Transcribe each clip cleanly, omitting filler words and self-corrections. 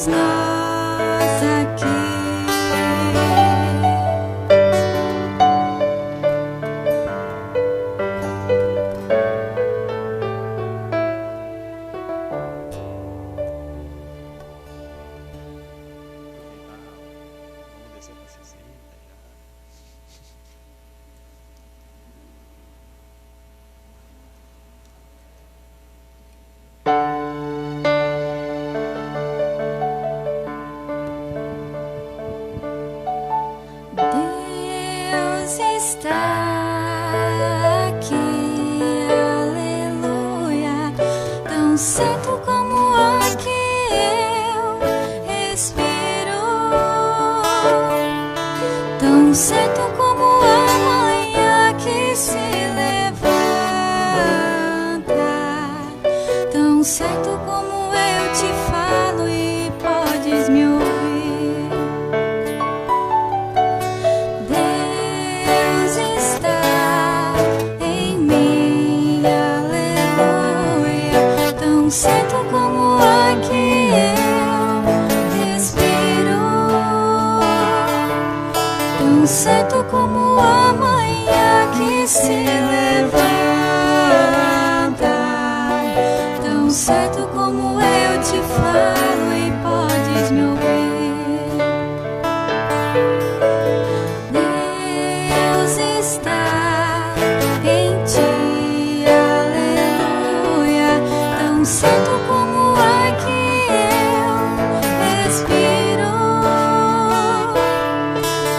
nós aqui. Deus está aqui, aleluia, tão certo como ar que eu respiro, tão certo como a manhã que se levanta, tão certo como eu te falo e podes me ouvir. Tão certo como o ar que eu respiro, tão certo como a manhã que se levanta, tão certo como eu te falo e podes me ouvir. Deus está em ti, tão certo como o ar que eu respiro,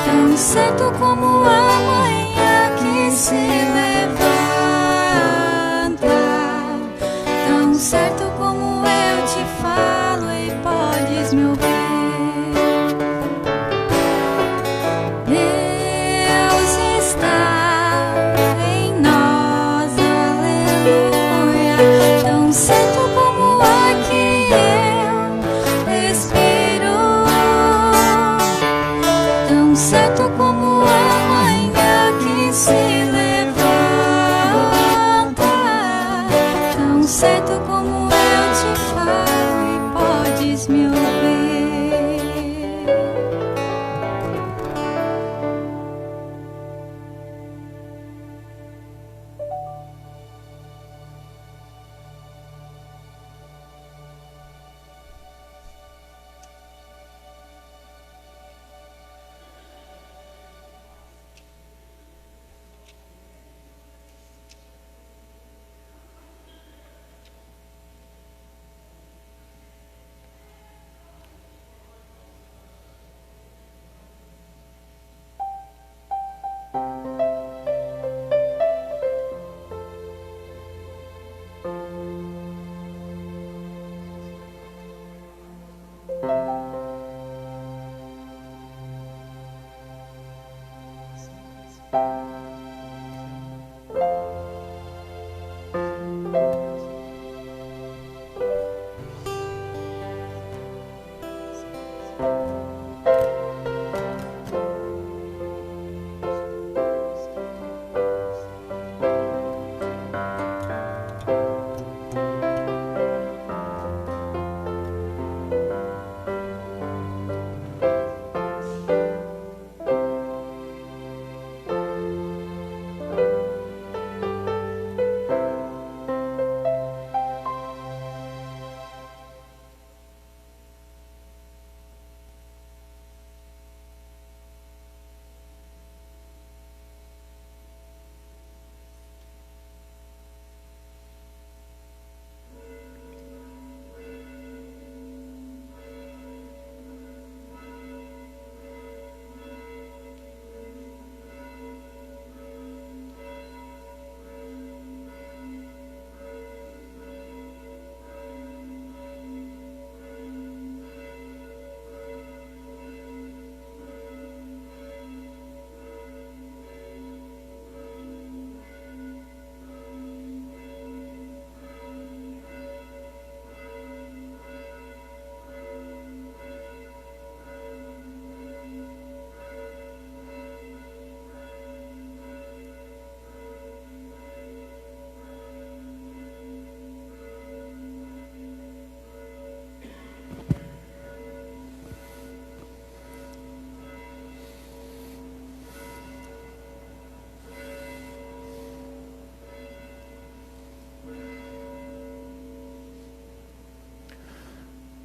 tão certo como a manhã que se levanta, tão certo como eu te falo e podes me ouvir. Deus está em nós, aleluia, tão certo como o ar que eu respiro, tão certo como a manhã que se levanta, tão certo como eu te falo e podes me ouvir.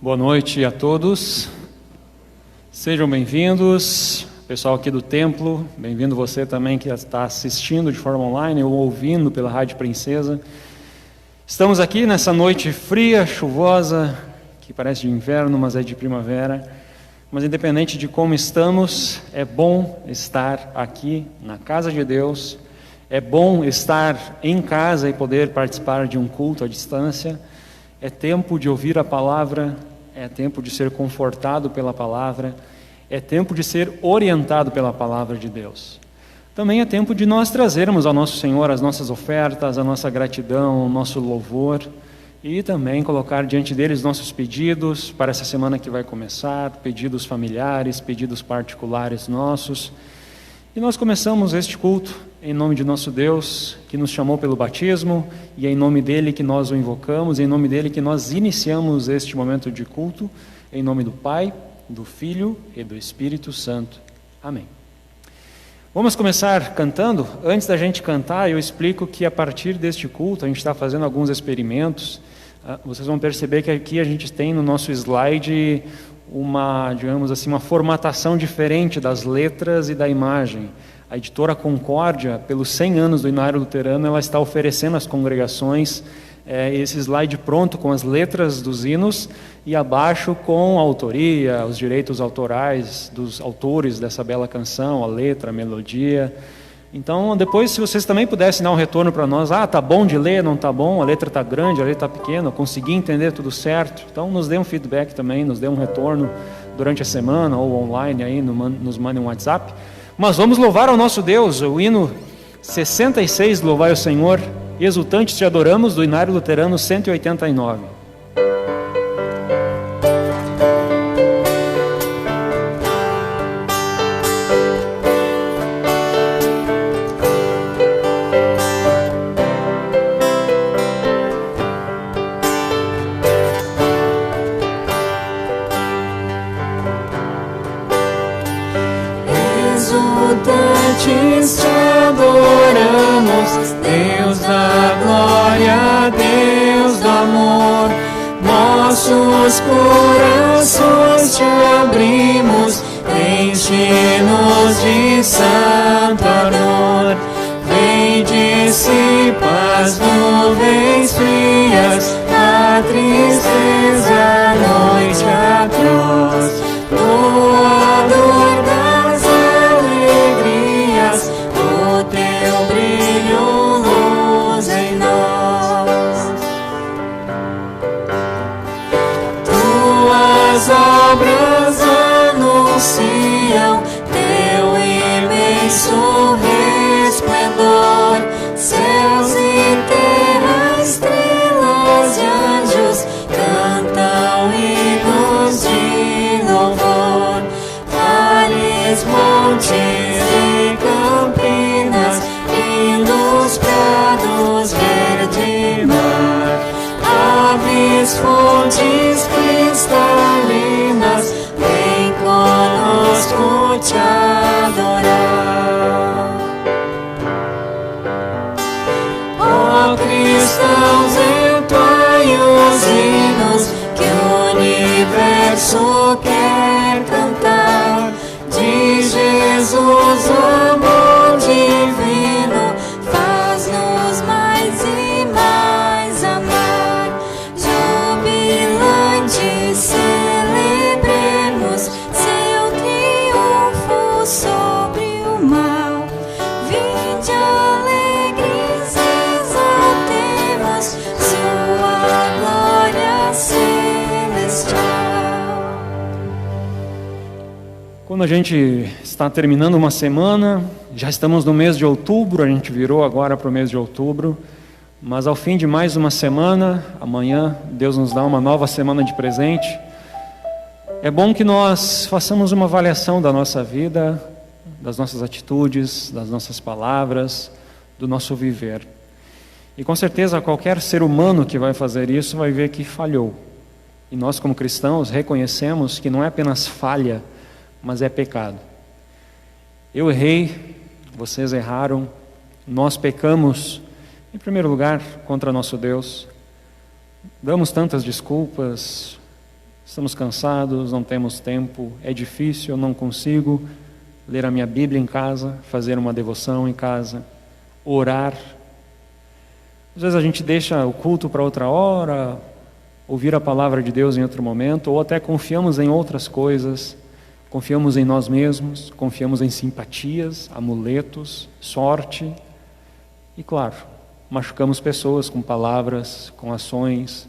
Boa noite a todos, sejam bem-vindos, pessoal aqui do templo, bem-vindo você também que está assistindo de forma online ou ouvindo pela Rádio Princesa. Estamos aqui nessa noite fria, chuvosa, que parece de inverno, mas é de primavera. Mas independente de como estamos, é bom estar aqui na casa de Deus, é bom estar em casa e poder participar de um culto à distância. É tempo de ouvir a palavra, é tempo de ser confortado pela palavra, é tempo de ser orientado pela palavra de Deus. Também é tempo de nós trazermos ao nosso Senhor as nossas ofertas, a nossa gratidão, o nosso louvor, e também colocar diante deles nossos pedidos para essa semana que vai começar, pedidos familiares, pedidos particulares nossos. E nós começamos este culto em nome de nosso Deus, que nos chamou pelo batismo, e é em nome dele que nós o invocamos, é em nome dele que nós iniciamos este momento de culto, em nome do Pai, do Filho e do Espírito Santo. Amém. Vamos começar cantando. Antes da gente cantar, eu explico que a partir deste culto a gente está fazendo alguns experimentos. Vocês vão perceber que aqui a gente tem no nosso slide uma, digamos assim, uma formatação diferente das letras e da imagem. A editora Concórdia, pelos 100 anos do Inário Luterano, ela está oferecendo às congregações esse slide pronto com as letras dos hinos e abaixo com a autoria, os direitos autorais dos autores dessa bela canção, a letra, a melodia. Então, depois, se vocês também pudessem dar um retorno para nós, tá bom de ler, não tá bom, a letra tá grande, a letra tá pequena, eu consegui entender tudo certo. Então, nos dê um feedback também, nos dê um retorno durante a semana ou online aí, nos mandem um WhatsApp. Mas vamos louvar ao nosso Deus, o hino 66, Louvai o Senhor, exultantes te adoramos, do Inário Luterano 189. Exultantes te adoramos, Deus da glória, Deus do amor. Nossos corações te abrimos, enche-nos de santo ardor. Vem, dissipa as nuvens frias, a tristeza, a noite atroz. Doador das alegrias, o teu brilho, luz em nós. Tuas obras anunciam teu imenso resplendor. Céus e terra, estrelas e anjos cantam hinos de louvor. Vales, montes e campinas, lindos prados, verde mar. Aves, fontes cristalinas, vem conosco te adorar. Ó cristãos, entoai os hinos que o universo quer cantar. De Jesus, amor divino, faz-nos mais e mais amar. Jubilantes celebremos seu triunfo sobre o mal. Vinde alegres, exaltemos sua glória celestial. Quando a gente está terminando uma semana, já estamos no mês de outubro, a gente virou agora para o mês de outubro, mas ao fim de mais uma semana, amanhã Deus nos dá uma nova semana de presente. É bom que nós façamos uma avaliação da nossa vida, das nossas atitudes, das nossas palavras, do nosso viver. E com certeza qualquer ser humano que vai fazer isso vai ver que falhou. E nós como cristãos reconhecemos que não é apenas falha, mas é pecado. Eu errei, vocês erraram, nós pecamos, em primeiro lugar, contra nosso Deus. Damos tantas desculpas, Estamos cansados, não temos tempo, é difícil, eu não consigo ler a minha Bíblia em casa, fazer uma devoção em casa, orar. Às vezes a gente deixa o culto para outra hora, ouvir a palavra de Deus em outro momento, ou até confiamos em outras coisas, confiamos em nós mesmos, confiamos em simpatias, amuletos, sorte, e claro, machucamos pessoas com palavras, com ações,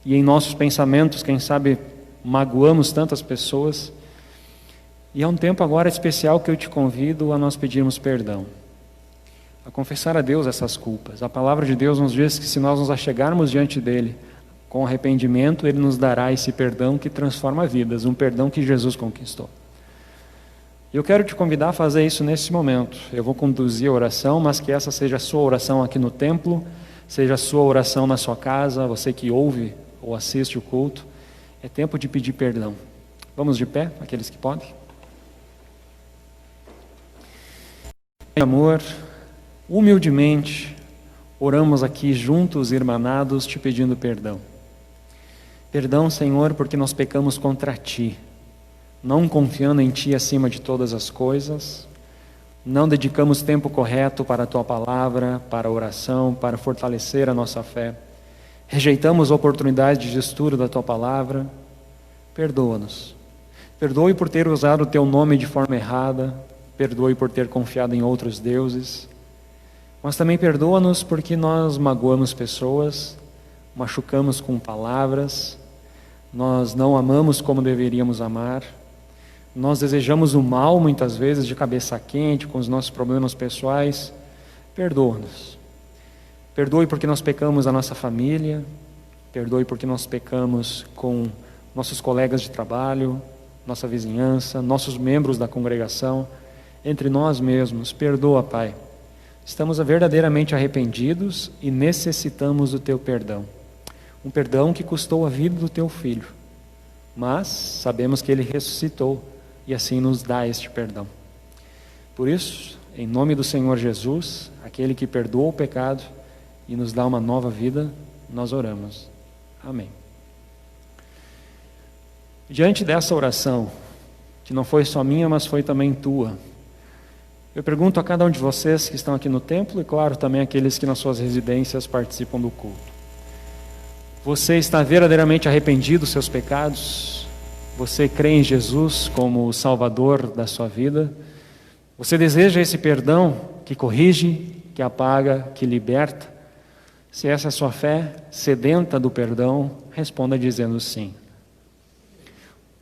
e em nossos pensamentos, quem sabe, magoamos tantas pessoas. E é um tempo agora especial que eu te convido a nós pedirmos perdão, a confessar a Deus essas culpas. A palavra de Deus nos diz que se nós nos achegarmos diante dEle com arrependimento, Ele nos dará esse perdão que transforma vidas, um perdão que Jesus conquistou. Eu quero te convidar a fazer isso nesse momento. Eu vou conduzir a oração, mas que essa seja a sua oração aqui no templo, seja a sua oração na sua casa, você que ouve ou assiste o culto. É tempo de pedir perdão. Vamos de pé, aqueles que podem. Amor, humildemente, oramos aqui juntos, irmanados, te pedindo perdão. Perdão, Senhor, porque nós pecamos contra Ti, não confiando em Ti acima de todas as coisas, não dedicamos tempo correto para a Tua palavra, para a oração, para fortalecer a nossa fé, rejeitamos oportunidades de estudo da Tua palavra. Perdoa-nos. Perdoe por ter usado o Teu nome de forma errada, perdoe por ter confiado em outros deuses, mas também perdoa-nos porque nós magoamos pessoas, machucamos com palavras, nós não amamos como deveríamos amar, nós desejamos o mal muitas vezes de cabeça quente com os nossos problemas pessoais. Perdoa-nos. Perdoe porque nós pecamos a nossa família, perdoe porque nós pecamos com nossos colegas de trabalho, nossa vizinhança, nossos membros da congregação, entre nós mesmos. Perdoa, Pai. Estamos verdadeiramente arrependidos e necessitamos do Teu perdão. Um perdão que custou a vida do Teu Filho, mas sabemos que Ele ressuscitou e assim nos dá este perdão. Por isso, em nome do Senhor Jesus, aquele que perdoa o pecado e nos dá uma nova vida, nós oramos. Amém. Diante dessa oração, que não foi só minha, mas foi também tua, eu pergunto a cada um de vocês que estão aqui no templo e, claro, também aqueles que nas suas residências participam do culto. Você está verdadeiramente arrependido dos seus pecados? Você crê em Jesus como o Salvador da sua vida? Você deseja esse perdão que corrige, que apaga, que liberta? Se essa é a sua fé sedenta do perdão, responda dizendo sim.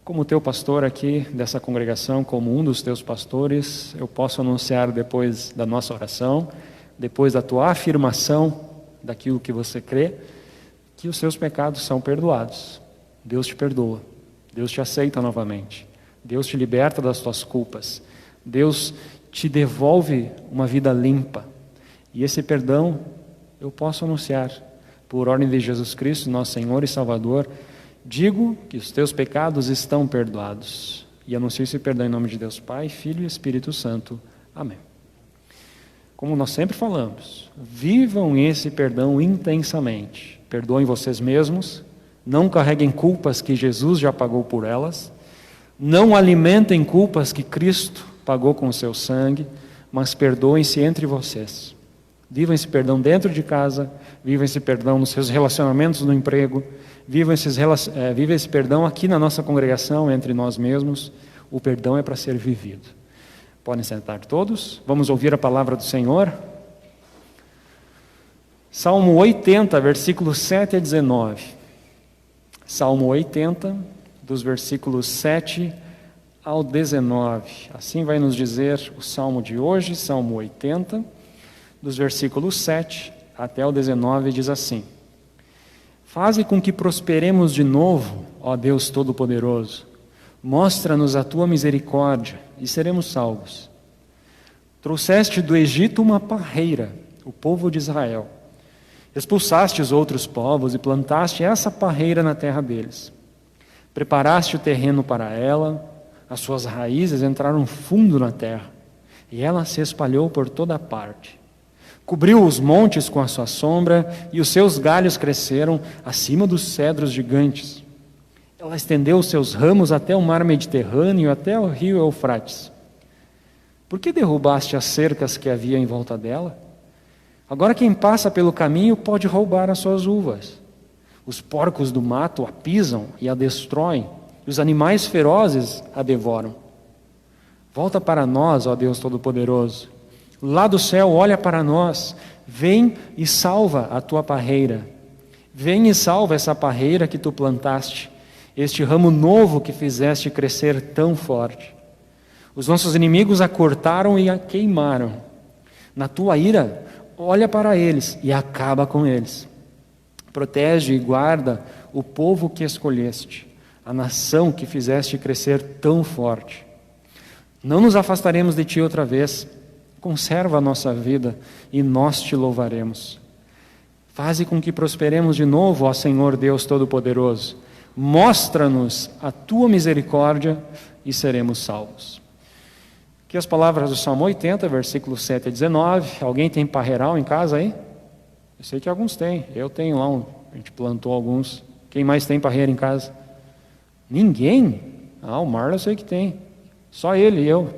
Como teu pastor aqui dessa congregação, como um dos teus pastores, eu posso anunciar depois da nossa oração, depois da tua afirmação daquilo que você crê, que os seus pecados são perdoados. Deus te perdoa, Deus te aceita novamente, Deus te liberta das tuas culpas, Deus te devolve uma vida limpa. E esse perdão eu posso anunciar por ordem de Jesus Cristo, nosso Senhor e Salvador. Digo que os teus pecados estão perdoados. E anuncio esse perdão em nome de Deus Pai, Filho e Espírito Santo. Amém. Como nós sempre falamos, vivam esse perdão intensamente. Perdoem vocês mesmos, não carreguem culpas que Jesus já pagou por elas, não alimentem culpas que Cristo pagou com o seu sangue, mas perdoem-se entre vocês. Vivam esse perdão dentro de casa, vivam esse perdão nos seus relacionamentos no emprego, vivam esse perdão aqui na nossa congregação, entre nós mesmos. O perdão é para ser vivido. Podem sentar todos, vamos ouvir a palavra do Senhor. Salmo 80, versículos 7 a 19. Salmo 80, dos versículos 7 ao 19. Assim vai nos dizer o Salmo de hoje, Salmo 80, dos versículos 7 até o 19, diz assim: Faze com que prosperemos de novo, ó Deus Todo-Poderoso. Mostra-nos a tua misericórdia e seremos salvos. Trouxeste do Egito uma parreira, o povo de Israel. Expulsaste os outros povos e plantaste essa parreira na terra deles. Preparaste o terreno para ela, as suas raízes entraram fundo na terra, e ela se espalhou por toda a parte. Cobriu os montes com a sua sombra, e os seus galhos cresceram acima dos cedros gigantes. Ela estendeu os seus ramos até o mar Mediterrâneo, até o rio Eufrates. Por que derrubaste as cercas que havia em volta dela? Agora quem passa pelo caminho pode roubar as suas uvas. Os porcos do mato a pisam e a destroem, e os animais ferozes a devoram. Volta para nós, ó Deus Todo-Poderoso. Lá do céu, olha para nós. Vem e salva a tua parreira. Vem e salva essa parreira que tu plantaste, este ramo novo que fizeste crescer tão forte. Os nossos inimigos a cortaram e a queimaram. Na tua ira, olha para eles e acaba com eles. Protege e guarda o povo que escolheste, a nação que fizeste crescer tão forte. Não nos afastaremos de ti outra vez. Conserva a nossa vida e nós te louvaremos. Faze com que prosperemos de novo, ó Senhor Deus Todo-Poderoso. Mostra-nos a tua misericórdia e seremos salvos. Aqui as palavras do Salmo 80, versículos 7 a 19. Alguém tem parreiral em casa aí? Eu sei que alguns têm. Eu tenho lá, a gente plantou alguns. Quem mais tem parreira em casa? Ninguém? O Marlon eu sei que tem. Só ele e eu.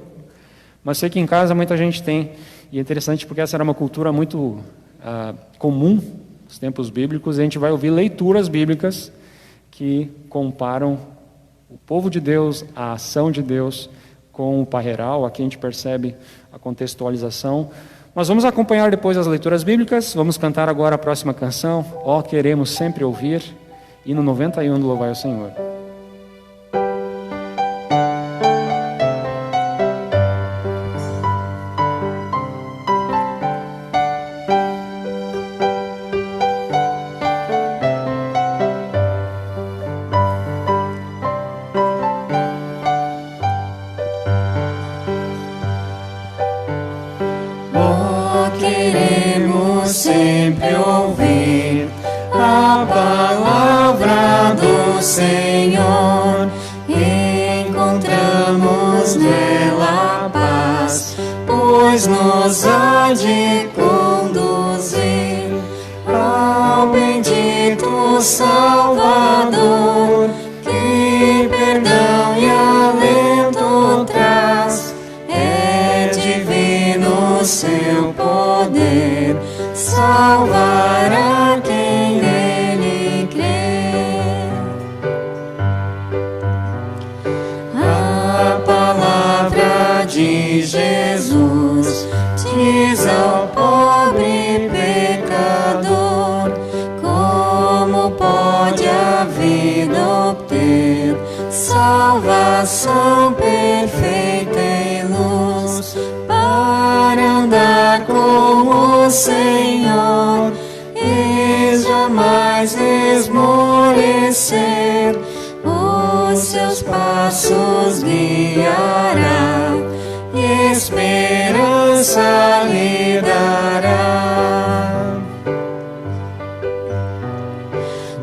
Mas sei que em casa muita gente tem. E é interessante porque essa era uma cultura muito comum nos tempos bíblicos. E a gente vai ouvir leituras bíblicas que comparam o povo de Deus, a ação de Deus com o parreiral. Aqui a gente percebe a contextualização. Nós vamos acompanhar depois as leituras bíblicas. Vamos cantar agora a próxima canção. Ó, queremos sempre ouvir. Hino 91 do Louvai ao Senhor. Sempre ouvir a palavra do Senhor, encontramos nela paz, pois nos há de conduzir ao bendito Salvador, que perdão e alento traz. É divino o seu poder, salvará quem nele crê. A palavra de Jesus diz ao pobre pecador como pode a vida obter salvação perfeita e luz, para andar com o Senhor e jamais esmorecer. Os seus passos guiará, esperança lhe dará.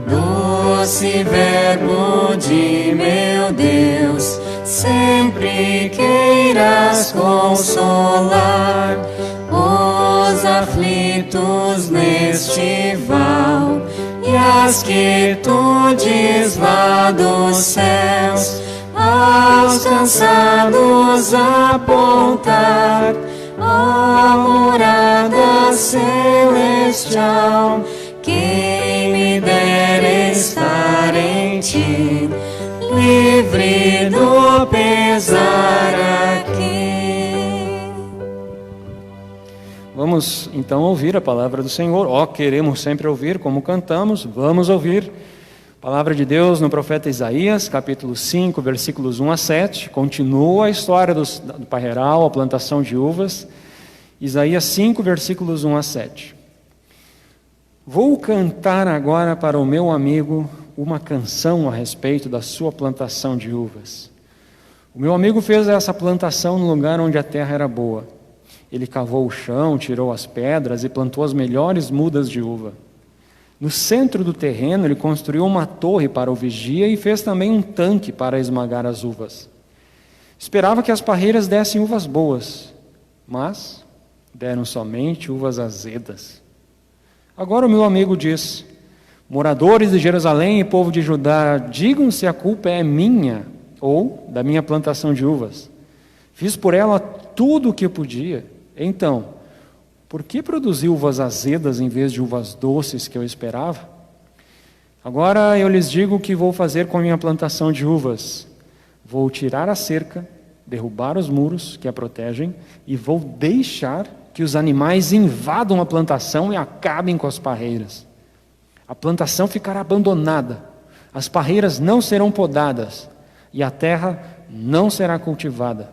Doce verbo de meu Deus, sempre queiras consolar os aflitos neste val e as quietudes lá dos céus, aos cansados apontar a morada celestial. Quem me dera estar em ti, livre do pesar aqui. Vamos então ouvir a palavra do Senhor. Queremos sempre ouvir, como cantamos. Vamos ouvir a palavra de Deus no profeta Isaías, capítulo 5, versículos 1 a 7. Continua a história do parreiral, a plantação de uvas. Isaías 5, versículos 1 a 7. Vou cantar agora para o meu amigo uma canção a respeito da sua plantação de uvas. O meu amigo fez essa plantação no lugar onde a terra era boa. Ele cavou o chão, tirou as pedras e plantou as melhores mudas de uva. No centro do terreno ele construiu uma torre para o vigia e fez também um tanque para esmagar as uvas. Esperava que as parreiras dessem uvas boas, mas deram somente uvas azedas. Agora o meu amigo diz: Moradores de Jerusalém e povo de Judá, digam se a culpa é minha ou da minha plantação de uvas. Fiz por ela tudo o que eu podia. Então, por que produzi uvas azedas em vez de uvas doces que eu esperava? Agora eu lhes digo o que vou fazer com a minha plantação de uvas. Vou tirar a cerca, derrubar os muros que a protegem e vou deixar que os animais invadam a plantação e acabem com as parreiras. A plantação ficará abandonada, as parreiras não serão podadas e a terra não será cultivada.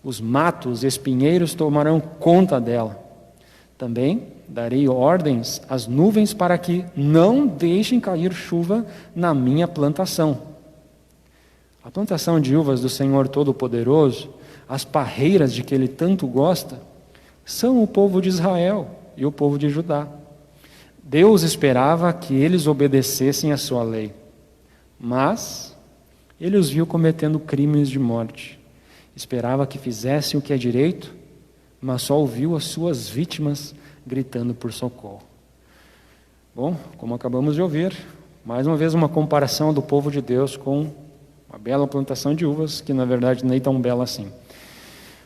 Os matos e espinheiros tomarão conta dela. Também darei ordens às nuvens para que não deixem cair chuva na minha plantação. A plantação de uvas do Senhor Todo-Poderoso, as parreiras de que Ele tanto gosta, são o povo de Israel e o povo de Judá. Deus esperava que eles obedecessem a sua lei, mas Ele os viu cometendo crimes de morte. Esperava que fizessem o que é direito, mas só ouviu as suas vítimas gritando por socorro. Bom, como acabamos de ouvir, mais uma vez uma comparação do povo de Deus com uma bela plantação de uvas, que na verdade nem tão bela assim.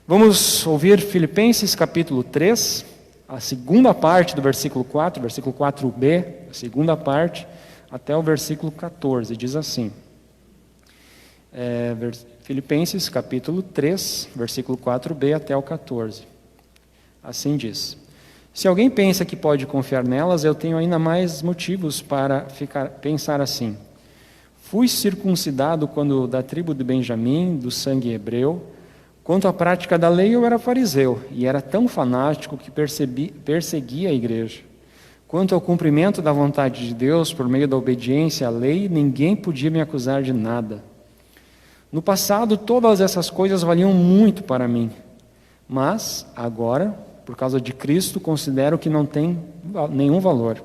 Vamos ouvir Filipenses capítulo 3, a segunda parte do versículo 4, versículo 4b, a segunda parte, até o versículo 14, diz assim. Filipenses capítulo 3, versículo 4b até o 14. Assim diz: se alguém pensa que pode confiar nelas, eu tenho ainda mais motivos para pensar assim. Fui circuncidado quando da tribo de Benjamim, do sangue hebreu. Quanto à prática da lei, eu era fariseu, e era tão fanático que perseguia a igreja. Quanto ao cumprimento da vontade de Deus por meio da obediência à lei, ninguém podia me acusar de nada. No passado, todas essas coisas valiam muito para mim, mas agora, por causa de Cristo, considero que não tem nenhum valor.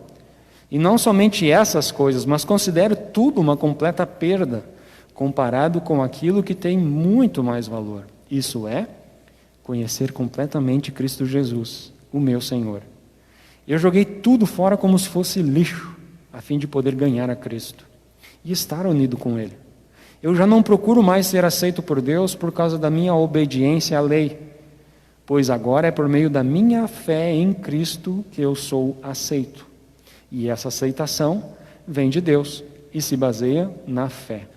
E não somente essas coisas, mas considero tudo uma completa perda, comparado com aquilo que tem muito mais valor. Isso é, conhecer completamente Cristo Jesus, o meu Senhor. Eu joguei tudo fora como se fosse lixo, a fim de poder ganhar a Cristo e estar unido com Ele. Eu já não procuro mais ser aceito por Deus por causa da minha obediência à lei, pois agora é por meio da minha fé em Cristo que eu sou aceito. E essa aceitação vem de Deus e se baseia na fé.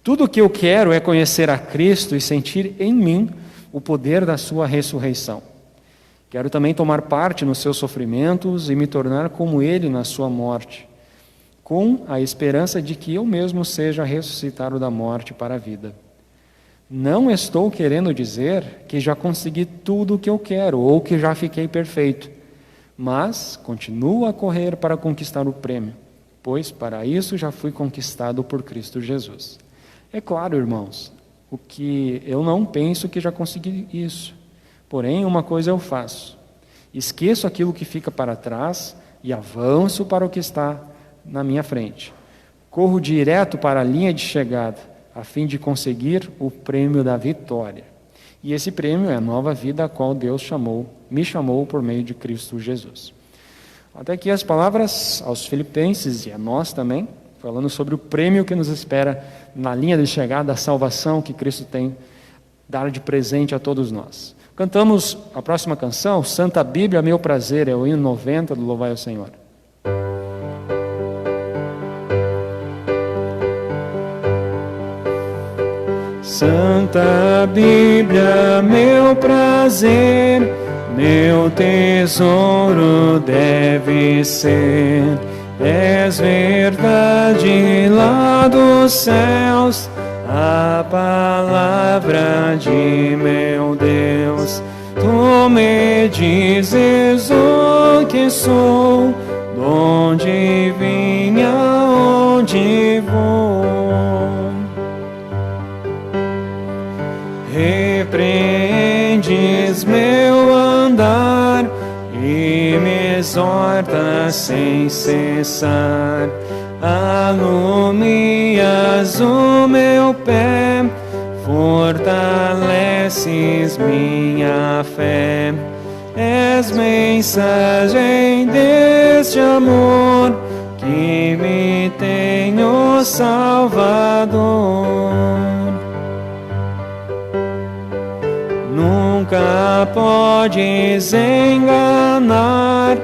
Tudo o que eu quero é conhecer a Cristo e sentir em mim o poder da sua ressurreição. Quero também tomar parte nos seus sofrimentos e me tornar como Ele na sua morte, com a esperança de que eu mesmo seja ressuscitado da morte para a vida. Não estou querendo dizer que já consegui tudo o que eu quero ou que já fiquei perfeito, mas continuo a correr para conquistar o prêmio, pois para isso já fui conquistado por Cristo Jesus. É claro, irmãos, o que eu não penso que já consegui isso. Porém, uma coisa eu faço: esqueço aquilo que fica para trás e avanço para o que está na minha frente. Corro direto para a linha de chegada, a fim de conseguir o prêmio da vitória. E esse prêmio é a nova vida a qual Deus me chamou por meio de Cristo Jesus. Até aqui as palavras aos Filipenses e a nós também, falando sobre o prêmio que nos espera na linha de chegada, a salvação que Cristo tem dado de presente a todos nós. Cantamos a próxima canção, Santa Bíblia, Meu Prazer, é o hino 90 do Louvai ao Senhor. Santa Bíblia, meu prazer, meu tesouro deve ser. És verdade lá dos céus, a palavra de meu Deus. Tu me dizes o que sou, de onde vim, aonde vou. Repreendes meu andar e me exortas sem cessar. Alumias o meu pé, fortaleces minha fé. És mensagem deste amor que me Salvador. Nunca podes enganar,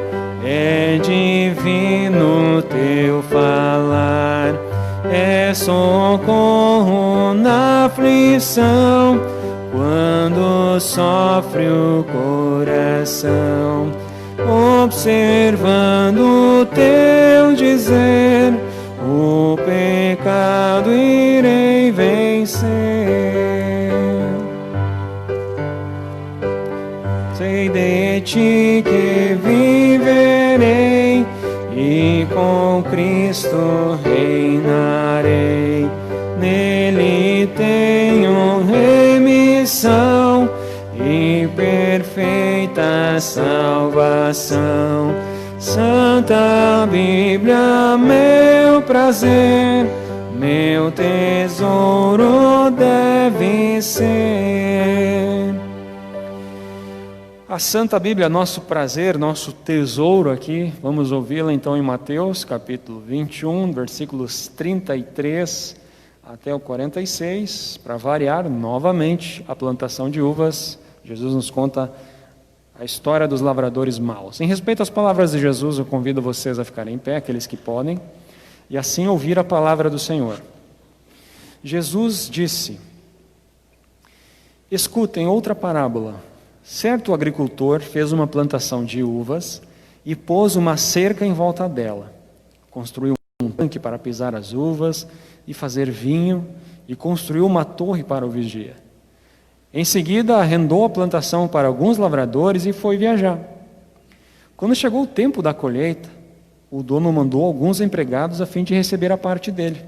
é divino teu falar, é socorro na aflição, quando sofre o coração. Observando o teu dizer, o pecado irei vencer. Sei de ti que viverei e com Cristo reinarei. Nele tenho remissão e perfeita salvação. Santa Bíblia, meu prazer, meu tesouro deve ser. A Santa Bíblia, nosso prazer, nosso tesouro aqui. Vamos ouvi-la então em Mateus, capítulo 21, versículos 33 até o 46. Para variar, novamente, a plantação de uvas. Jesus nos conta a história dos lavradores maus. Em respeito às palavras de Jesus, eu convido vocês a ficarem em pé, aqueles que podem, e assim ouvir a palavra do Senhor. Jesus disse: escutem outra parábola. Certo agricultor fez uma plantação de uvas e pôs uma cerca em volta dela. Construiu um tanque para pisar as uvas e fazer vinho, e construiu uma torre para o vigia. Em seguida, arrendou a plantação para alguns lavradores e foi viajar. Quando chegou o tempo da colheita, o dono mandou alguns empregados a fim de receber a parte dele.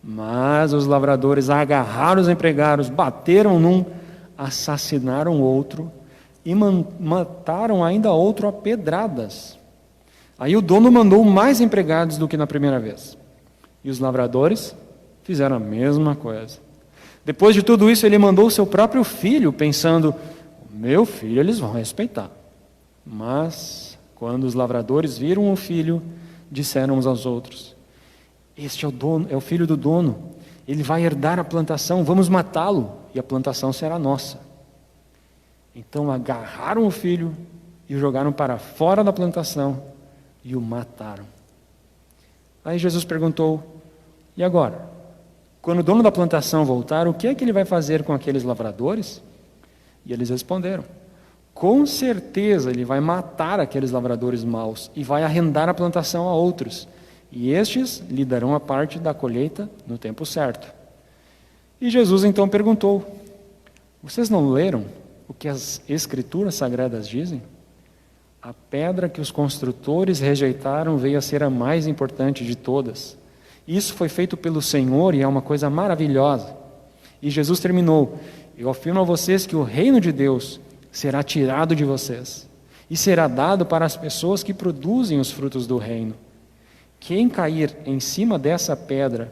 Mas os lavradores agarraram os empregados, bateram num, assassinaram outro e mataram ainda outro a pedradas. Aí o dono mandou mais empregados do que na primeira vez. E os lavradores fizeram a mesma coisa. Depois de tudo isso, ele mandou seu próprio filho, pensando: meu filho eles vão respeitar. Mas, quando os lavradores viram o filho, disseram uns aos outros: este é o filho do dono, ele vai herdar a plantação, vamos matá-lo, e a plantação será nossa. Então agarraram o filho e o jogaram para fora da plantação e o mataram. Aí Jesus perguntou: e agora? Quando o dono da plantação voltar, o que é que ele vai fazer com aqueles lavradores? E eles responderam: com certeza ele vai matar aqueles lavradores maus e vai arrendar a plantação a outros, e estes lhe darão a parte da colheita no tempo certo. E Jesus então perguntou: vocês não leram o que as Escrituras Sagradas dizem? A pedra que os construtores rejeitaram veio a ser a mais importante de todas. Isso foi feito pelo Senhor e é uma coisa maravilhosa. E Jesus terminou: eu afirmo a vocês que o reino de Deus será tirado de vocês e será dado para as pessoas que produzem os frutos do reino. Quem cair em cima dessa pedra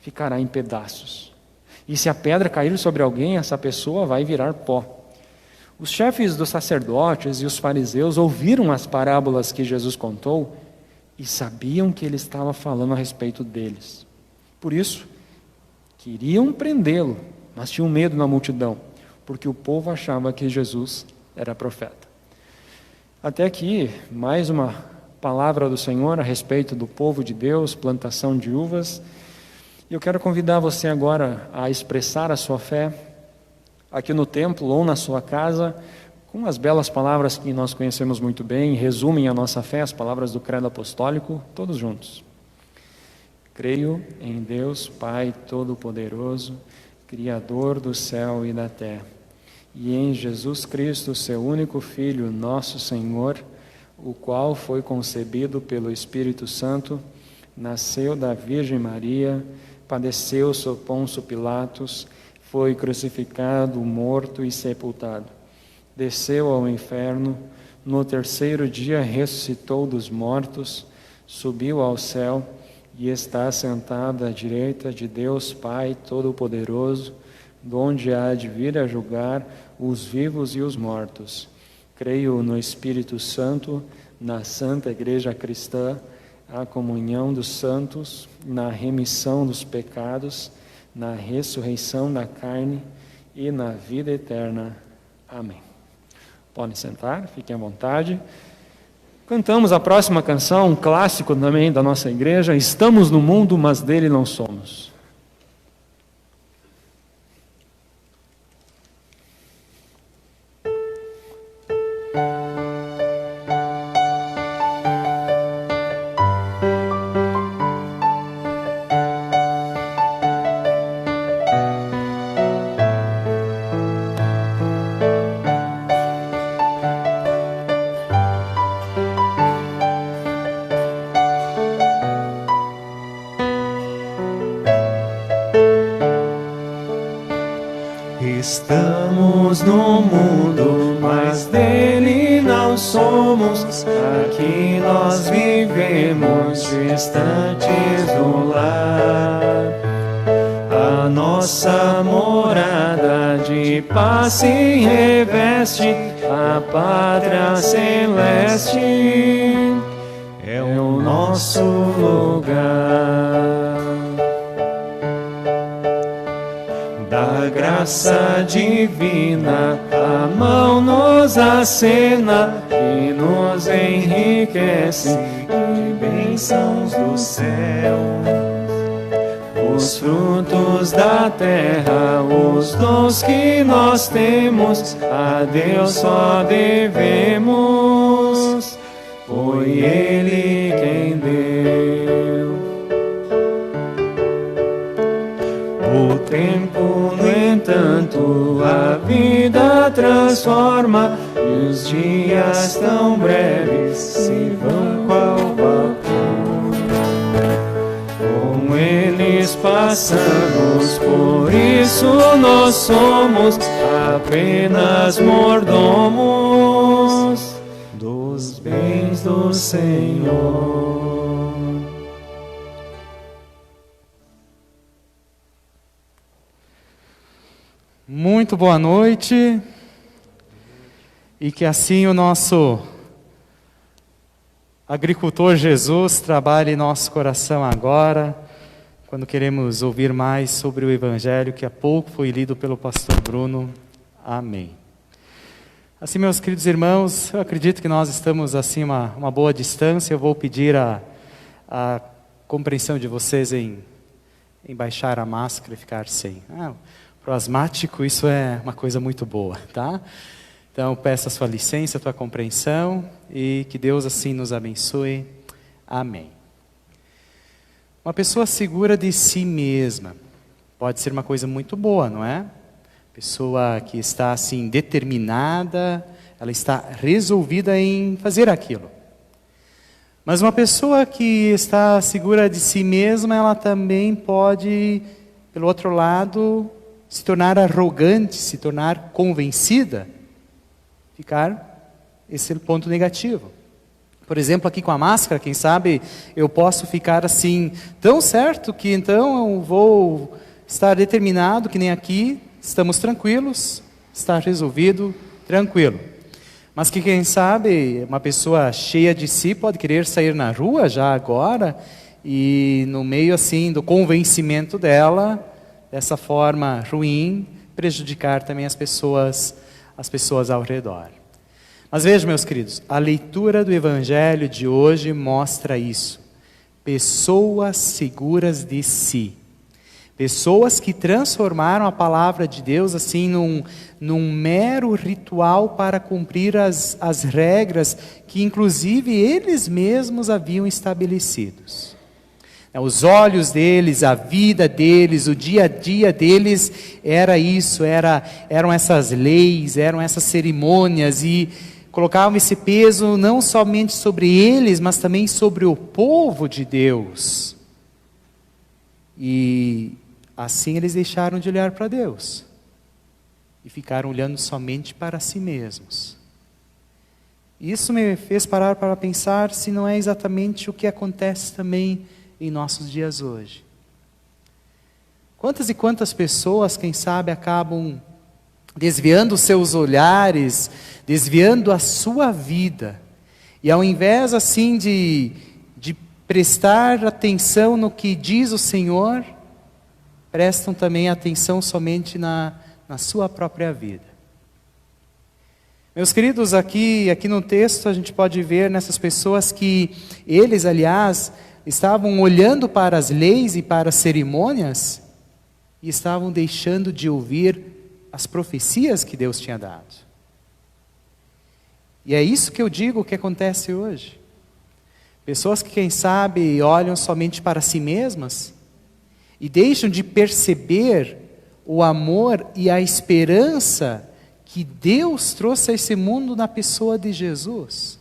ficará em pedaços. E se a pedra cair sobre alguém, essa pessoa vai virar pó. Os chefes dos sacerdotes e os fariseus ouviram as parábolas que Jesus contou e sabiam que ele estava falando a respeito deles. Por isso, queriam prendê-lo, mas tinham medo na multidão, porque o povo achava que Jesus era profeta. Até aqui, mais uma palavra do Senhor a respeito do povo de Deus, plantação de uvas. E eu quero convidar você agora a expressar a sua fé aqui no templo ou na sua casa, com as belas palavras que nós conhecemos muito bem, resumem a nossa fé, as palavras do credo apostólico, todos juntos. Creio em Deus, Pai Todo-Poderoso, Criador do céu e da terra, e em Jesus Cristo, seu único Filho, nosso Senhor, o qual foi concebido pelo Espírito Santo, nasceu da Virgem Maria, padeceu sob Pôncio Pilatos, foi crucificado, morto e sepultado. Desceu ao inferno, no terceiro dia ressuscitou dos mortos, subiu ao céu e está sentado à direita de Deus Pai Todo-Poderoso, donde há de vir a julgar os vivos e os mortos. Creio no Espírito Santo, na Santa Igreja Cristã, a comunhão dos santos, na remissão dos pecados, na ressurreição da carne e na vida eterna. Amém. Podem sentar, fiquem à vontade. Cantamos a próxima canção, um clássico também da nossa igreja, Estamos no mundo, mas dele não somos. Estamos no mundo, mas dele não somos. Aqui nós vivemos distantes do lar. A nossa morada de paz se reveste, a pátria celeste é o nosso lugar. Da graça divina, a mão nos acena e nos enriquece de bênçãos do céu. Os frutos da terra, os dons que nós temos, a Deus só devemos. Foi Ele quem deu. O tempo, no entanto, a vida transforma, e os dias tão breves se vão qual vapor. Com eles passamos, por isso nós somos apenas mordomos dos bens do Senhor. Muito boa noite, e que assim o nosso agricultor Jesus trabalhe em nosso coração agora, quando queremos ouvir mais sobre o Evangelho que há pouco foi lido pelo pastor Bruno. Amém. Assim, meus queridos irmãos, eu acredito que nós estamos assim uma boa distância. Eu vou pedir a compreensão de vocês em baixar a máscara e ficar sem. Para o asmático, isso é uma coisa muito boa, tá? Então, peço a sua licença, a tua compreensão, e que Deus assim nos abençoe. Amém. Uma pessoa segura de si mesma pode ser uma coisa muito boa, não é? Pessoa que está assim determinada, ela está resolvida em fazer aquilo. Mas uma pessoa que está segura de si mesma, ela também pode, pelo outro lado, se tornar arrogante, se tornar convencida, esse é o ponto negativo. Por exemplo, aqui com a máscara, quem sabe eu posso ficar assim, tão certo que então eu vou estar determinado, que nem aqui, estamos tranquilos, está resolvido, tranquilo. Mas que quem sabe uma pessoa cheia de si pode querer sair na rua já agora, e no meio assim do convencimento dela, dessa forma ruim, prejudicar também as pessoas ao redor. Mas vejam, meus queridos, a leitura do Evangelho de hoje mostra isso. Pessoas seguras de si. Pessoas que transformaram a palavra de Deus assim num mero ritual para cumprir as regras que inclusive eles mesmos haviam estabelecidos. Os olhos deles, a vida deles, o dia a dia deles era isso, eram essas leis, eram essas cerimônias, e colocavam esse peso não somente sobre eles, mas também sobre o povo de Deus. E assim eles deixaram de olhar para Deus e ficaram olhando somente para si mesmos. Isso me fez parar para pensar se não é exatamente o que acontece também em nossos dias hoje. Quantas e quantas pessoas, quem sabe, acabam desviando seus olhares, desviando a sua vida, e ao invés assim de prestar atenção no que diz o Senhor, prestam também atenção somente na sua própria vida. Meus queridos, aqui no texto a gente pode ver nessas pessoas que eles, aliás, estavam olhando para as leis e para as cerimônias e estavam deixando de ouvir as profecias que Deus tinha dado. E é isso que eu digo que acontece hoje. Pessoas que, quem sabe, olham somente para si mesmas e deixam de perceber o amor e a esperança que Deus trouxe a esse mundo na pessoa de Jesus.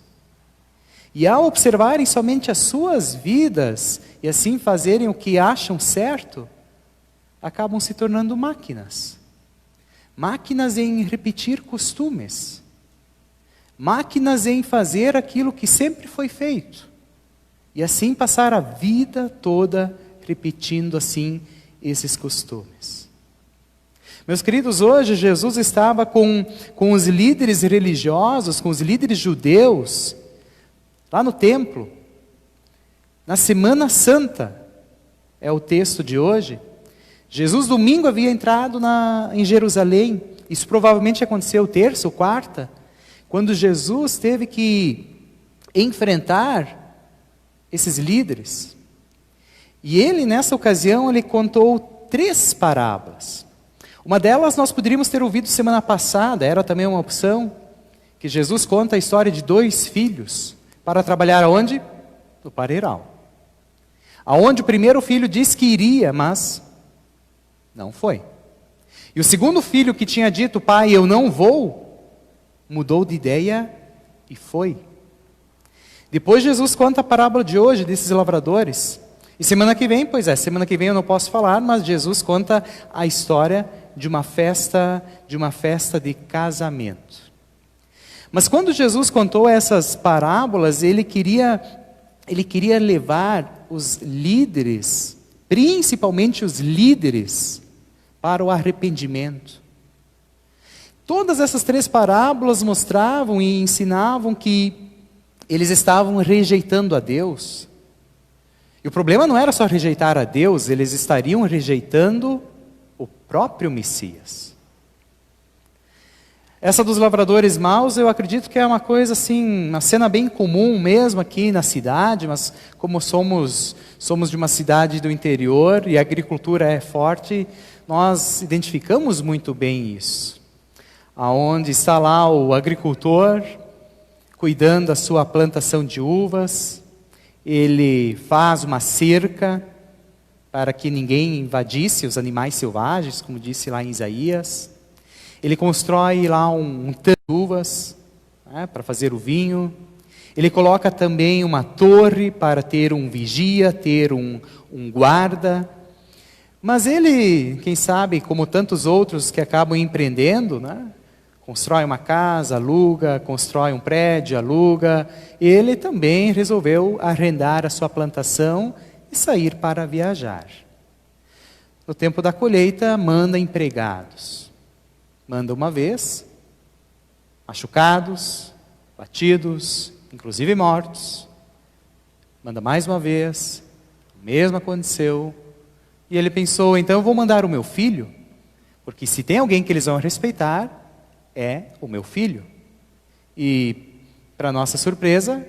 E ao observarem somente as suas vidas e assim fazerem o que acham certo, acabam se tornando máquinas. Máquinas em repetir costumes. Máquinas em fazer aquilo que sempre foi feito. E assim passar a vida toda repetindo assim esses costumes. Meus queridos, hoje Jesus estava com os líderes religiosos, com os líderes judeus, lá no templo, na Semana Santa, é o texto de hoje. Jesus domingo havia entrado em Jerusalém, isso provavelmente aconteceu terça ou quarta, quando Jesus teve que enfrentar esses líderes. E ele, nessa ocasião, ele contou 3 parábolas. Uma delas nós poderíamos ter ouvido semana passada, era também uma opção, que Jesus conta a história de 2 filhos, para trabalhar aonde? No pareiral. Aonde o primeiro filho disse que iria, mas não foi. E o segundo filho que tinha dito, pai, eu não vou, mudou de ideia e foi. Depois Jesus conta a parábola de hoje, desses lavradores. E semana que vem, semana que vem eu não posso falar, mas Jesus conta a história de uma festa de casamento. Mas quando Jesus contou essas parábolas, ele queria levar os líderes, principalmente os líderes, para o arrependimento. Todas essas 3 parábolas mostravam e ensinavam que eles estavam rejeitando a Deus. E o problema não era só rejeitar a Deus, eles estariam rejeitando o próprio Messias. Essa dos lavradores maus, eu acredito que é uma coisa assim, uma cena bem comum mesmo aqui na cidade, mas como somos de uma cidade do interior e a agricultura é forte, nós identificamos muito bem isso. Aonde está lá o agricultor cuidando da sua plantação de uvas, ele faz uma cerca para que ninguém invadisse os animais selvagens, como disse lá em Isaías. Ele constrói lá um tanque de uvas, para fazer o vinho. Ele coloca também uma torre para ter um vigia, ter um guarda. Mas ele, quem sabe, como tantos outros que acabam empreendendo, constrói uma casa, aluga, constrói um prédio, aluga. Ele também resolveu arrendar a sua plantação e sair para viajar. No tempo da colheita, manda empregados. Manda uma vez, machucados, batidos, inclusive mortos. Manda mais uma vez, o mesmo aconteceu. E ele pensou, então eu vou mandar o meu filho, porque se tem alguém que eles vão respeitar, é o meu filho. E, para nossa surpresa,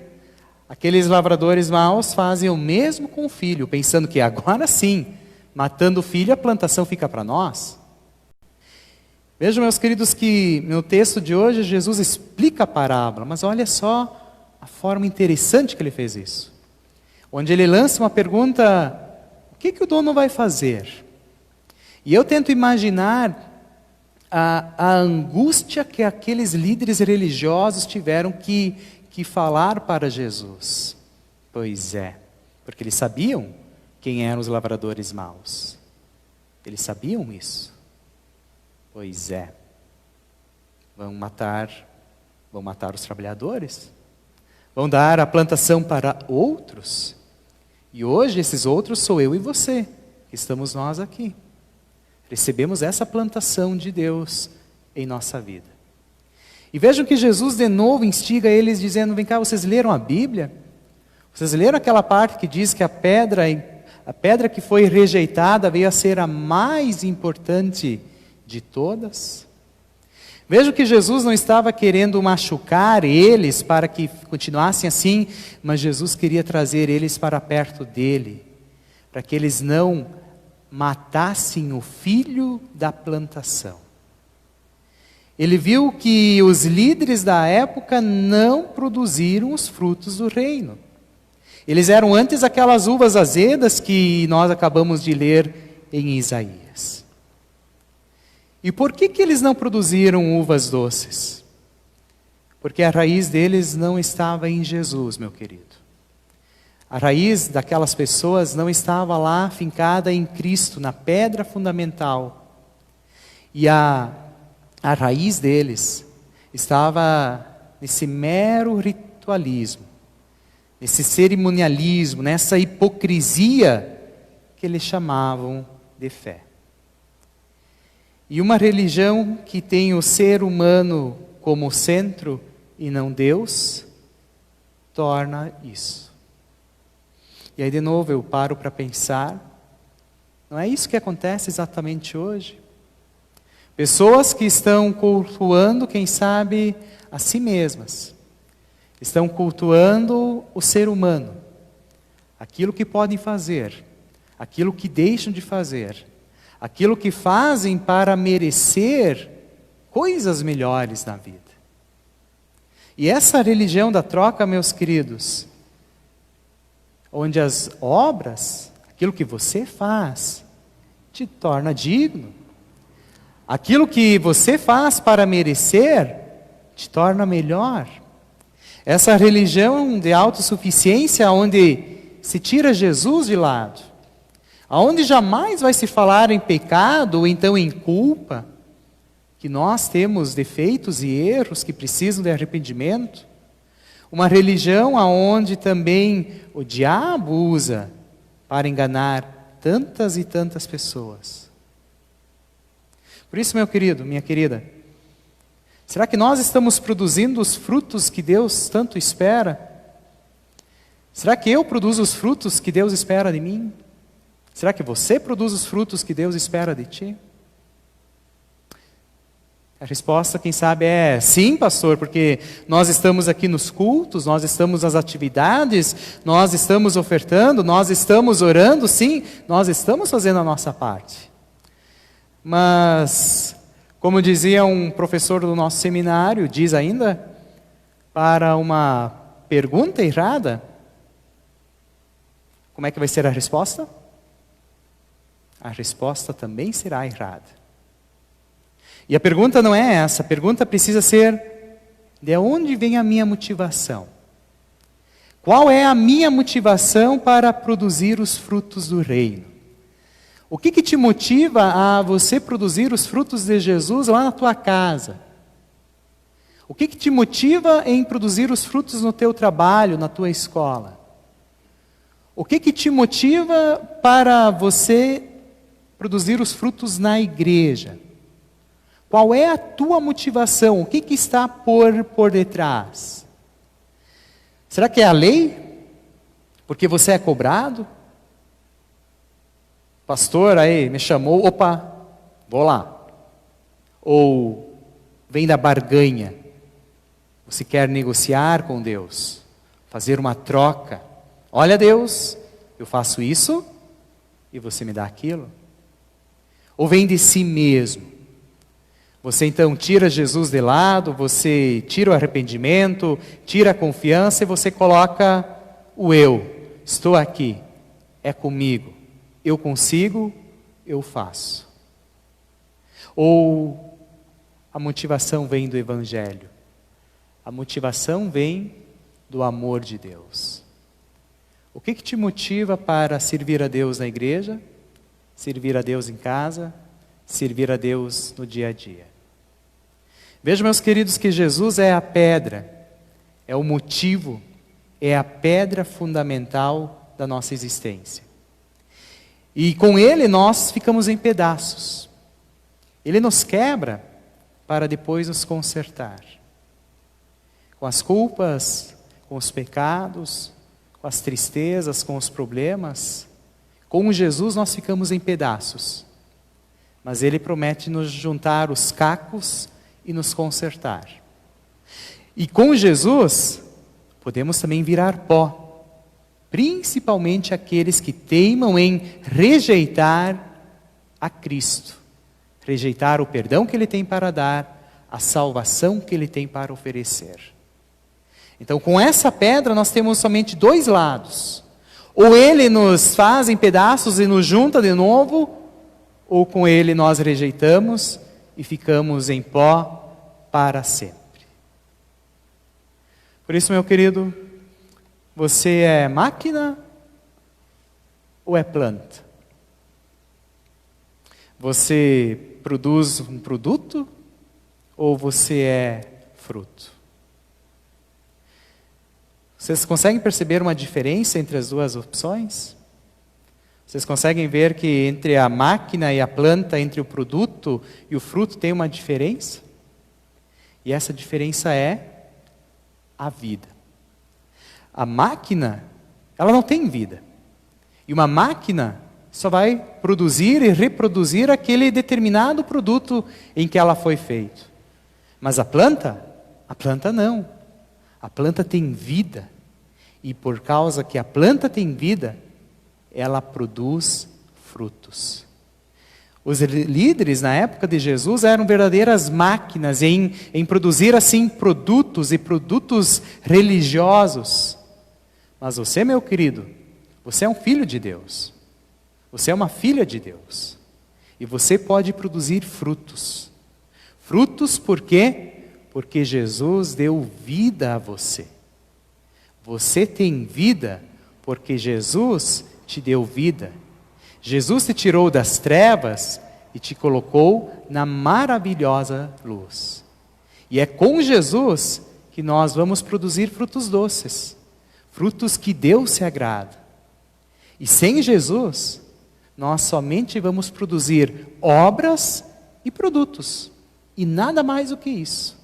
aqueles lavradores maus fazem o mesmo com o filho, pensando que agora sim, matando o filho, a plantação fica para nós. Vejam, meus queridos, que no texto de hoje Jesus explica a parábola, mas olha só a forma interessante que ele fez isso. Onde ele lança uma pergunta, o que o dono vai fazer? E eu tento imaginar a angústia que aqueles líderes religiosos tiveram que falar para Jesus. Pois é, porque eles sabiam quem eram os lavradores maus. Eles sabiam isso. Pois é. Vão matar os trabalhadores. Vão dar a plantação para outros. E hoje esses outros sou eu e você, que estamos nós aqui. Recebemos essa plantação de Deus em nossa vida. E vejam que Jesus de novo instiga eles dizendo, vem cá, vocês leram a Bíblia? Vocês leram aquela parte que diz que a pedra que foi rejeitada veio a ser a mais importante de todas? Veja que Jesus não estava querendo machucar eles para que continuassem assim, mas Jesus queria trazer eles para perto dele, para que eles não matassem o filho da plantação. Ele viu que os líderes da época não produziram os frutos do reino. Eles eram antes aquelas uvas azedas que nós acabamos de ler em Isaías. E por que eles não produziram uvas doces? Porque a raiz deles não estava em Jesus, meu querido. A raiz daquelas pessoas não estava lá fincada em Cristo, na pedra fundamental. E a raiz deles estava nesse mero ritualismo, nesse cerimonialismo, nessa hipocrisia que eles chamavam de fé. E uma religião que tem o ser humano como centro e não Deus, torna isso. E aí de novo eu paro para pensar, não é isso que acontece exatamente hoje? Pessoas que estão cultuando, quem sabe, a si mesmas. Estão cultuando o ser humano. Aquilo que podem fazer, aquilo que deixam de fazer, aquilo que fazem para merecer coisas melhores na vida. E essa religião da troca, meus queridos, onde as obras, aquilo que você faz, te torna digno. Aquilo que você faz para merecer, te torna melhor. Essa religião de autossuficiência, onde se tira Jesus de lado, onde jamais vai se falar em pecado ou então em culpa, que nós temos defeitos e erros que precisam de arrependimento. Uma religião onde também o diabo usa para enganar tantas e tantas pessoas. Por isso, meu querido, minha querida, será que nós estamos produzindo os frutos que Deus tanto espera? Será que eu produzo os frutos que Deus espera de mim? Será que você produz os frutos que Deus espera de ti? A resposta, quem sabe, é sim, pastor, porque nós estamos aqui nos cultos, nós estamos nas atividades, nós estamos ofertando, nós estamos orando, sim, nós estamos fazendo a nossa parte. Mas, como dizia um professor do nosso seminário, diz ainda, para uma pergunta errada, como é que vai ser a resposta? A resposta também será errada. E a pergunta não é essa, a pergunta precisa ser: de onde vem a minha motivação? Qual é a minha motivação para produzir os frutos do reino? O que te motiva a você produzir os frutos de Jesus lá na tua casa? O que te motiva em produzir os frutos no teu trabalho, na tua escola? O que te motiva para você produzir os frutos na igreja? Qual é a tua motivação? O que está por detrás? Será que é a lei? Porque você é cobrado? Pastor aí me chamou, opa, vou lá. Ou vem da barganha. Você quer negociar com Deus, fazer uma troca. Olha, Deus, eu faço isso e você me dá aquilo. Ou vem de si mesmo. Você então tira Jesus de lado, você tira o arrependimento, tira a confiança e você coloca o eu. Estou aqui, é comigo. Eu consigo, eu faço. Ou a motivação vem do Evangelho. A motivação vem do amor de Deus. O que te motiva para servir a Deus na igreja, servir a Deus em casa, servir a Deus no dia a dia? Vejam, meus queridos, que Jesus é a pedra, é o motivo, é a pedra fundamental da nossa existência. E com Ele nós ficamos em pedaços. Ele nos quebra para depois nos consertar. Com as culpas, com os pecados, com as tristezas, com os problemas. Com Jesus nós ficamos em pedaços, mas Ele promete nos juntar os cacos e nos consertar. E com Jesus podemos também virar pó, principalmente aqueles que teimam em rejeitar a Cristo, rejeitar o perdão que Ele tem para dar, a salvação que Ele tem para oferecer. Então, com essa pedra nós temos somente dois lados. Ou Ele nos faz em pedaços e nos junta de novo, ou com Ele nós rejeitamos e ficamos em pó para sempre. Por isso, meu querido, você é máquina ou é planta? Você produz um produto ou você é fruto? Vocês conseguem perceber uma diferença entre as duas opções? Vocês conseguem ver que entre a máquina e a planta, entre o produto e o fruto, tem uma diferença? E essa diferença é a vida. A máquina, ela não tem vida. E uma máquina só vai produzir e reproduzir aquele determinado produto em que ela foi feita. Mas a planta não. A planta tem vida. E por causa que a planta tem vida, ela produz frutos. Os líderes na época de Jesus eram verdadeiras máquinas em produzir assim produtos e produtos religiosos. Mas você, meu querido, você é um filho de Deus. Você é uma filha de Deus. E você pode produzir frutos. Frutos por quê? Porque Jesus deu vida a você. Você tem vida porque Jesus te deu vida. Jesus te tirou das trevas e te colocou na maravilhosa luz. E é com Jesus que nós vamos produzir frutos doces, frutos que Deus se agrada. E sem Jesus, nós somente vamos produzir obras e produtos, e nada mais do que isso.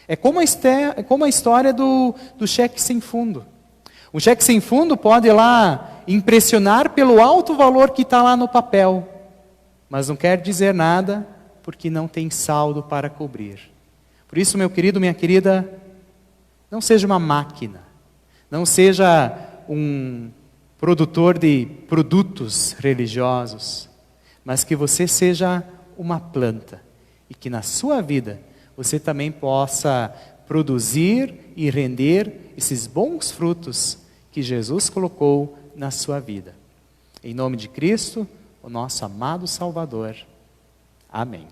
É como a história do cheque sem fundo. O cheque sem fundo pode ir lá impressionar pelo alto valor que está lá no papel, mas não quer dizer nada porque não tem saldo para cobrir. Por isso, meu querido, minha querida, não seja uma máquina, não seja um produtor de produtos religiosos, mas que você seja uma planta e que na sua vida você também possa produzir e render esses bons frutos que Jesus colocou na sua vida. Em nome de Cristo, o nosso amado Salvador. Amém.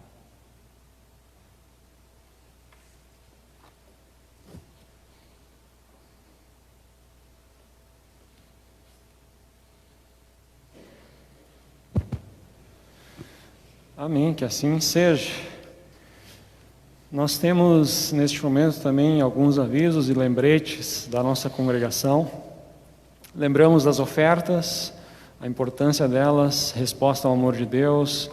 Amém, que assim seja. Nós temos neste momento também alguns avisos e lembretes da nossa congregação. Lembramos das ofertas, a importância delas, resposta ao amor de Deus.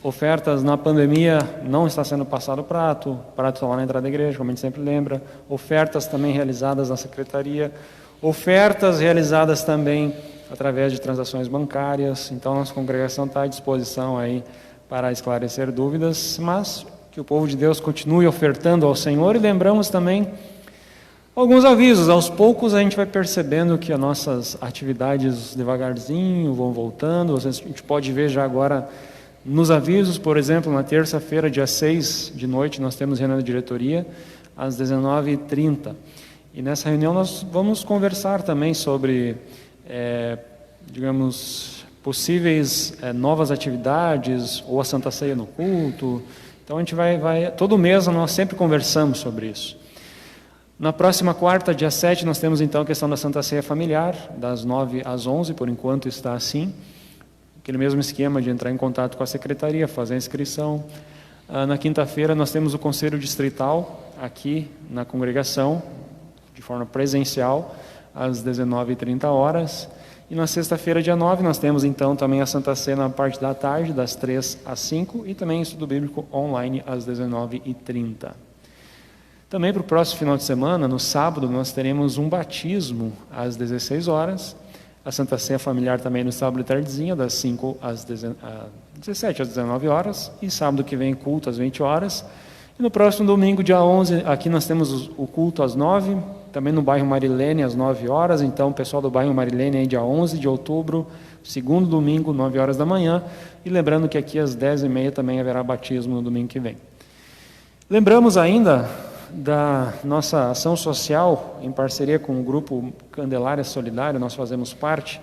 Ofertas na pandemia, não está sendo passado o prato está lá na entrada da igreja, como a gente sempre lembra. Ofertas também realizadas na secretaria. Ofertas realizadas também através de transações bancárias. Então, nossa congregação está à disposição aí para esclarecer dúvidas, mas que o povo de Deus continue ofertando ao Senhor. E lembramos também alguns avisos. Aos poucos a gente vai percebendo que as nossas atividades devagarzinho vão voltando. A gente pode ver já agora nos avisos, por exemplo, na terça-feira, dia 6 de noite, nós temos reunião de diretoria às 19h30. E nessa reunião nós vamos conversar também sobre, possíveis novas atividades, ou a Santa Ceia no culto. Então a gente vai todo mês nós sempre conversamos sobre isso. Na próxima quarta, dia 7, nós temos então a questão da Santa Ceia familiar, das 9 às 11, por enquanto está assim. Aquele mesmo esquema de entrar em contato com a secretaria, fazer a inscrição. Na quinta-feira nós temos o Conselho Distrital aqui na congregação, de forma presencial, às 19h30. E na sexta-feira, dia 9, nós temos então também a Santa Ceia na parte da tarde, das 3 às 5, e também estudo bíblico online às 19h30. Também para o próximo final de semana, no sábado, nós teremos um batismo às 16 horas, a Santa Ceia Familiar também no sábado de tardezinha, das 5 às 17 às 19 horas, e sábado que vem culto às 20 horas. E no próximo domingo, dia 11, aqui nós temos o culto às 9, também no bairro Marilene às 9 horas, então o pessoal do bairro Marilene aí dia 11 de outubro, segundo domingo, 9 horas da manhã, e lembrando que aqui às 10h30 também haverá batismo no domingo que vem. Lembramos ainda da nossa ação social, em parceria com o grupo Candelária Solidária, nós fazemos parte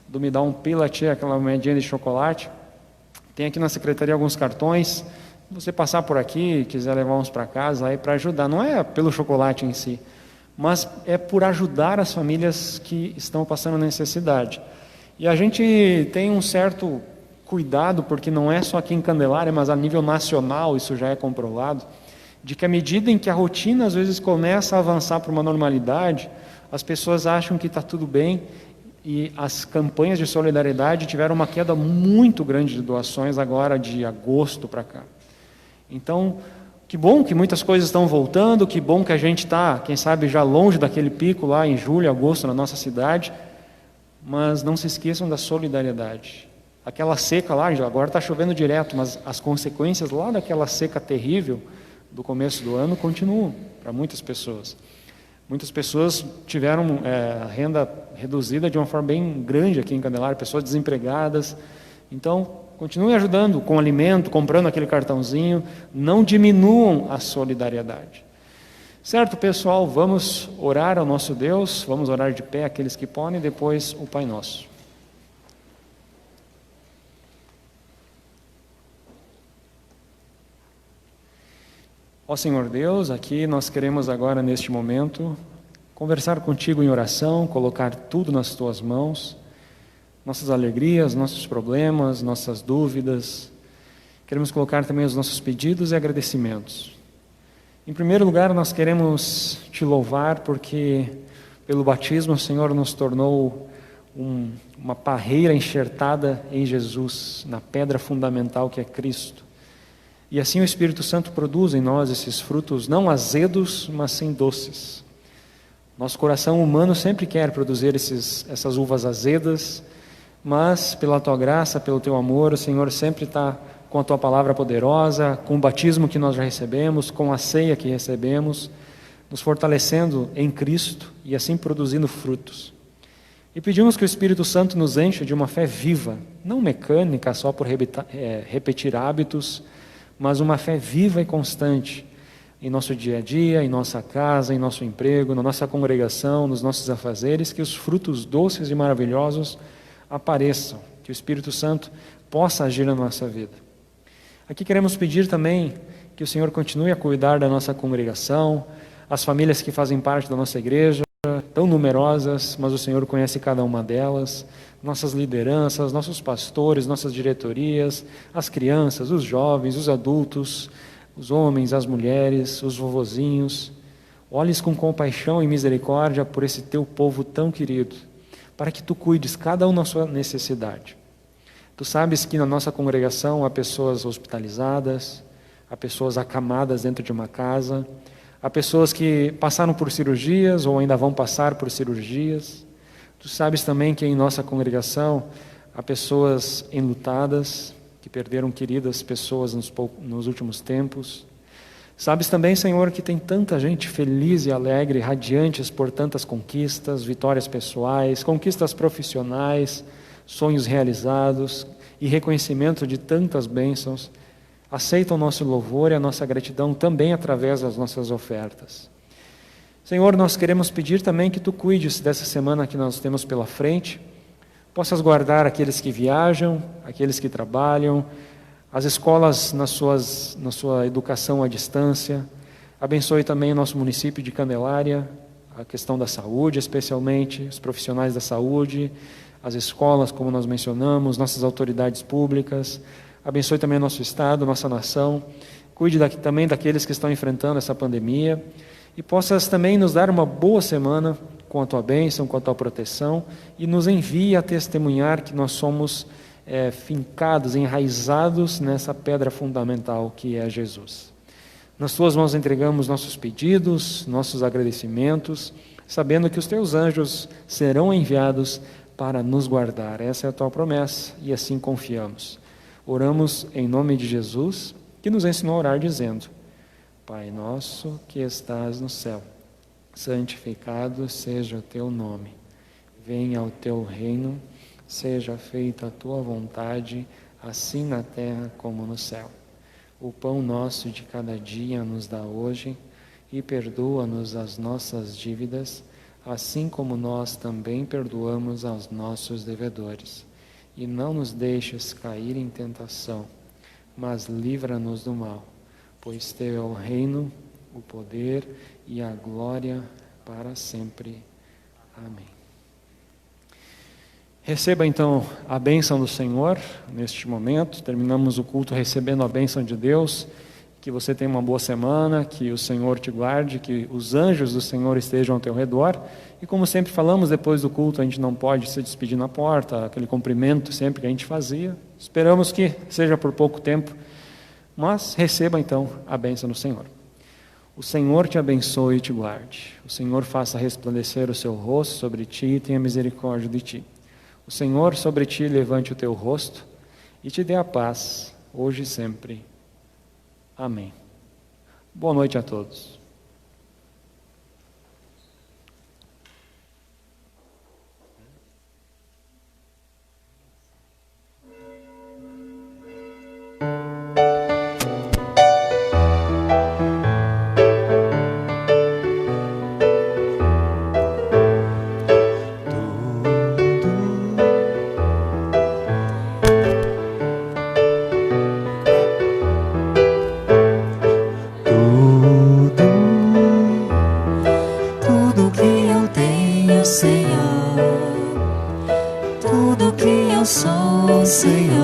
do Me Dá um Pilate, aquela moedinha de chocolate. Tem aqui na secretaria alguns cartões, se você passar por aqui, quiser levar uns para casa, aí para ajudar, não é pelo chocolate em si, mas é por ajudar as famílias que estão passando necessidade. E a gente tem um certo cuidado, porque não é só aqui em Candelária, mas a nível nacional, isso já é comprovado, de que à medida em que a rotina às vezes começa a avançar para uma normalidade, as pessoas acham que está tudo bem, e as campanhas de solidariedade tiveram uma queda muito grande de doações agora de agosto para cá. Então, que bom que muitas coisas estão voltando, que bom que a gente está, quem sabe, já longe daquele pico lá em julho, agosto na nossa cidade, mas não se esqueçam da solidariedade. Aquela seca lá, agora está chovendo direto, mas as consequências lá daquela seca terrível do começo do ano continuam para muitas pessoas. Muitas pessoas tiveram a renda reduzida de uma forma bem grande aqui em Candelária, pessoas desempregadas. Então, continuem ajudando com alimento, comprando aquele cartãozinho, não diminuam a solidariedade. Certo, pessoal, vamos orar ao nosso Deus, vamos orar de pé aqueles que podem, e depois o Pai Nosso. Ó Senhor Deus, aqui nós queremos agora, neste momento, conversar contigo em oração, colocar tudo nas tuas mãos, nossas alegrias, nossos problemas, nossas dúvidas. Queremos colocar também os nossos pedidos e agradecimentos. Em primeiro lugar, nós queremos te louvar porque, pelo batismo, o Senhor nos tornou uma parreira enxertada em Jesus, na pedra fundamental que é Cristo. E assim o Espírito Santo produz em nós esses frutos não azedos, mas sim doces. Nosso coração humano sempre quer produzir essas uvas azedas, mas pela Tua graça, pelo Teu amor, o Senhor sempre está com a Tua palavra poderosa, com o batismo que nós já recebemos, com a ceia que recebemos, nos fortalecendo em Cristo e assim produzindo frutos. E pedimos que o Espírito Santo nos encha de uma fé viva, não mecânica, só por repetir hábitos, mas uma fé viva e constante em nosso dia a dia, em nossa casa, em nosso emprego, na nossa congregação, nos nossos afazeres, que os frutos doces e maravilhosos apareçam, que o Espírito Santo possa agir na nossa vida. Aqui queremos pedir também que o Senhor continue a cuidar da nossa congregação, as famílias que fazem parte da nossa igreja, tão numerosas, mas o Senhor conhece cada uma delas, nossas lideranças, nossos pastores, nossas diretorias, as crianças, os jovens, os adultos, os homens, as mulheres, os vovozinhos. Olhes com compaixão e misericórdia por esse teu povo tão querido, para que tu cuides cada um na sua necessidade. Tu sabes que na nossa congregação há pessoas hospitalizadas, há pessoas acamadas dentro de uma casa, há pessoas que passaram por cirurgias ou ainda vão passar por cirurgias. Tu sabes também que em nossa congregação há pessoas enlutadas, que perderam queridas pessoas nos últimos tempos. Sabes também, Senhor, que tem tanta gente feliz e alegre, radiantes por tantas conquistas, vitórias pessoais, conquistas profissionais, sonhos realizados e reconhecimento de tantas bênçãos. Aceita o nosso louvor e a nossa gratidão também através das nossas ofertas. Senhor, nós queremos pedir também que Tu cuides dessa semana que nós temos pela frente, possas guardar aqueles que viajam, aqueles que trabalham, as escolas na sua educação à distância. Abençoe também o nosso município de Candelária, a questão da saúde especialmente, os profissionais da saúde, as escolas, como nós mencionamos, nossas autoridades públicas. Abençoe também o nosso Estado, nossa nação. Cuide também daqueles que estão enfrentando essa pandemia. E possas também nos dar uma boa semana com a Tua bênção, com a Tua proteção, e nos envie a testemunhar que nós somos fincados, enraizados nessa pedra fundamental que é Jesus. Nas tuas mãos entregamos nossos pedidos, nossos agradecimentos, sabendo que os teus anjos serão enviados para nos guardar. Essa é a tua promessa e assim confiamos. Oramos em nome de Jesus, que nos ensinou a orar dizendo: Pai nosso que estás no céu, santificado seja o teu nome. Venha o teu reino, seja feita a tua vontade, assim na terra como no céu. O pão nosso de cada dia nos dá hoje, e perdoa-nos as nossas dívidas, assim como nós também perdoamos aos nossos devedores. E não nos deixes cair em tentação, mas livra-nos do mal, pois teu é o reino, o poder e a glória para sempre. Amém. Receba então a bênção do Senhor neste momento. Terminamos o culto recebendo a bênção de Deus. Que você tenha uma boa semana, que o Senhor te guarde, que os anjos do Senhor estejam ao teu redor. E como sempre falamos, depois do culto a gente não pode se despedir na porta, aquele cumprimento sempre que a gente fazia. Esperamos que seja por pouco tempo, mas receba então a bênção do Senhor. O Senhor te abençoe e te guarde. O Senhor faça resplandecer o seu rosto sobre ti e tenha misericórdia de ti. O Senhor sobre ti levante o teu rosto e te dê a paz, hoje e sempre. Amém. Boa noite a todos. Senhor.